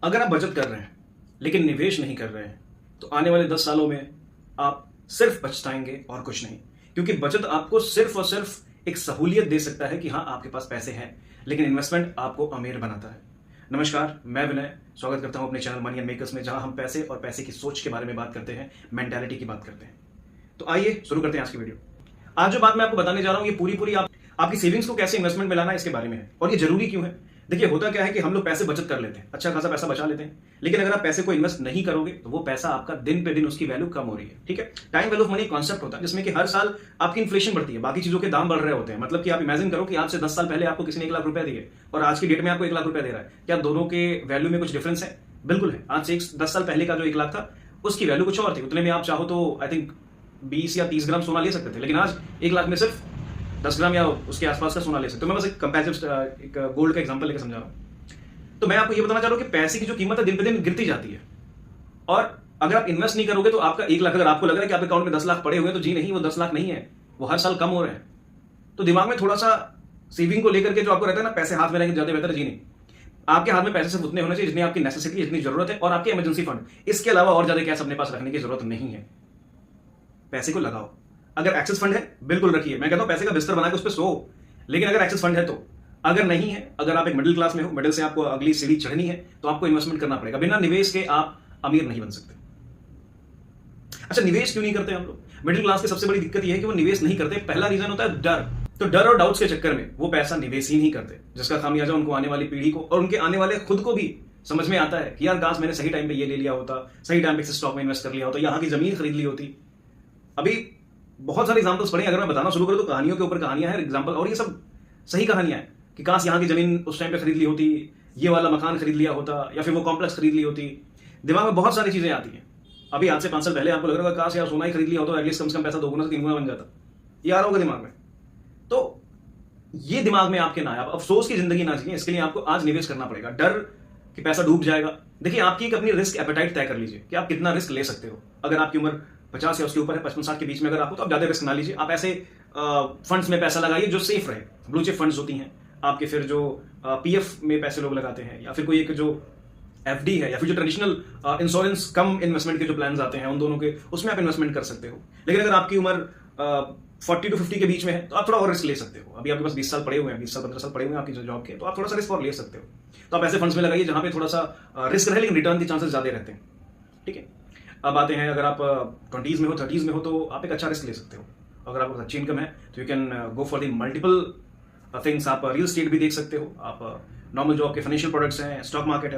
अगर आप बचत कर रहे हैं लेकिन निवेश नहीं कर रहे हैं तो आने वाले 10 सालों में आप सिर्फ पछताएंगे और कुछ नहीं। क्योंकि बचत आपको सिर्फ और सिर्फ एक सहूलियत दे सकता है कि हाँ आपके पास पैसे हैं, लेकिन इन्वेस्टमेंट आपको अमीर बनाता है। नमस्कार, मैं विनय स्वागत करता हूं अपने चैनल मनी एंड मेकर्स में, जहां हम पैसे और पैसे की सोच के बारे में बात करते हैं, मेंटालिटी की बात करते हैं। तो आइए शुरू करते हैं आज की वीडियो। आज जो बात मैं आपको बताने जा रहा हूं ये पूरी आपकी सेविंग्स को कैसे इन्वेस्टमेंट में लाना है इसके बारे में है। और ये जरूरी क्यों है? देखिए, होता क्या है कि हम लोग पैसे बचत कर लेते हैं, अच्छा खासा पैसा बचा लेते हैं, लेकिन अगर आप पैसे को इन्वेस्ट नहीं करोगे तो वो पैसा आपका दिन पे दिन उसकी वैल्यू कम हो रही है। ठीक है, time value of money concept होता है जिसमें कि हर साल आपकी इन्फ्लेशन बढ़ती है, बाकी चीजों के दाम बढ़ रहे होते हैं। मतलब कि आप इमेजिन करो कि आज से 10 साल पहले आपको किसी ने 1 लाख रुपए दिए और आज की डेट में आपको 1 लाख रुपए दे रहा है। क्या दोनों के वैल्यू में कुछ डिफरेंस है? बिल्कुल है। आज से 10 साल पहले का जो 1 लाख था उसकी वैल्यू कुछ और थी, उतने में आप चाहो तो आई थिंक 20 या 30 ग्राम सोना ले सकते थे, लेकिन आज 1 लाख में सिर्फ 10 ग्राम या उसके आसपास का सोना ले सकते हो। मैं बस एक कंपैरिटिव एक गोल्ड का एग्जांपल लेकर समझा रहा हूं। तो मैं आपको ये बताना चाह रहा हूं कि पैसे की जो कीमत है दिन पे दिन गिरती जाती है, और अगर आप इन्वेस्ट नहीं करोगे तो आपका 1 लाख, अगर आपको लग रहा है कि आपके अकाउंट में 10 लाख पड़े हुए हैं, तो जी नहीं, वो 10 लाख नहीं है, वो हर साल कम हो रहे हैं। तो दिमाग में थोड़ा सा सेविंग को लेकर के जो आपको रहता है ना, पैसे हाथ में रहेंगे ज्यादा बेहतर। जी नहीं, आपके हाथ में पैसे सिर्फ उतने होने चाहिए जितनी आपकी नेसेसिटी, जितनी जरूरत है, और आपके इमरजेंसी फंड। इसके अलावा और ज्यादा कैश अपने पास रखने की जरूरत नहीं है। पैसे को लगाओ। अगर एक्सेस फंड है बिल्कुल रखिए, मैं कहता हूं पैसे का बिस्तर बनाकर उस पर सो, लेकिन अगर एक्सेस फंड है तो। अगर नहीं है, अगर आप एक मिडिल क्लास में हो, मिडिल से आपको अगली सीढ़ी चढ़नी है, तो आपको इन्वेस्टमेंट करना पड़ेगा। बिना निवेश के आप अमीर नहीं बन सकते। अच्छा, निवेश क्यों नहीं करते हम लोग? मिडिल क्लास की सबसे बड़ी दिक्कत यह है कि वो निवेश नहीं करते। पहला रीजन होता है डर। तो डर और डाउट्स के चक्कर में वो पैसा निवेश ही नहीं करते, जिसका खामियाजा उनको आने वाली पीढ़ी को और उनके आने वाले खुद को भी समझ में आता है कि यार काश मैंने सही टाइम पे ये ले लिया होता, सही टाइम पे स्टॉक में इन्वेस्ट कर लिया होता, यहाँ की जमीन खरीद ली होती। अभी बहुत सारे एग्जांपल्स पढ़े, अगर मैं बताना शुरू करूं तो कहानियों के ऊपर कहानियां हैं, एग्जांपल, और ये सब सही कहानियां हैं कि काश यहाँ की जमीन उस टाइम पे खरीद ली होती, ये वाला मकान खरीद लिया होता, या फिर वो कॉम्प्लेक्स खरीद ली होती। दिमाग में बहुत सारी चीजें आती हैं। अभी आज से 5 साल पहले आपको लग रहा होगा काश यार सोना ही खरीद लिया होता, एटलीस्ट कम से कम पैसा 2 गुना से 3 गुना बन जाता। ये आ रहा होगा दिमाग में। तो ये दिमाग में आपके ना आए, आप अफसोस की जिंदगी ना जिए, इसके लिए आपको आज निवेश करना पड़ेगा। डर कि पैसा डूब जाएगा। देखिए, आपकी एक अपनी रिस्क एपेटाइट तय कर लीजिए कि आप कितना रिस्क ले सकते हो। अगर आपकी उम्र 50 या उसके ऊपर है, 55-60 के बीच में अगर आपको, तो आप ज्यादा रिस्क ना लीजिए। आप ऐसे फंड्स में पैसा लगाइए जो सेफ रहे। ब्लू चिप फंड्स होती हैं आपके, फिर जो पीएफ में पैसे लोग लगाते हैं, या फिर कोई एक जो एफडी है, या फिर जो ट्रेडिशनल इंश्योरेंस कम इन्वेस्टमेंट के जो प्लान्स आते हैं उन दोनों के, उसमें आप इन्वेस्टमेंट कर सकते हो। लेकिन अगर आपकी उम्र 40 to 50 के बीच में है तो आप थोड़ा और रिस्क ले सकते हो। अभी आपके पास 20 साल पड़े हुए हैं, 20 साल 15 साल पड़े हुए हैं आपकी जॉब के, तो आप थोड़ा सा रिस्क और ले सकते हो। तो आप ऐसे फंड्स में लगाइए जहां पे थोड़ा सा रिस्क रहे लेकिन रिटर्न के चांसेस ज्यादा रहते हैं। ठीक है, अब आते हैं, अगर आप 20s में हो, 30s में हो, तो आप एक अच्छा रिस्क ले सकते हो। अगर आपको अच्छी इनकम है तो you can go for the multiple things. आप रियल स्टेट भी देख सकते हो, आप नॉर्मल जो आपके फाइनेंशियल प्रोडक्ट्स हैं, स्टॉक मार्केट है,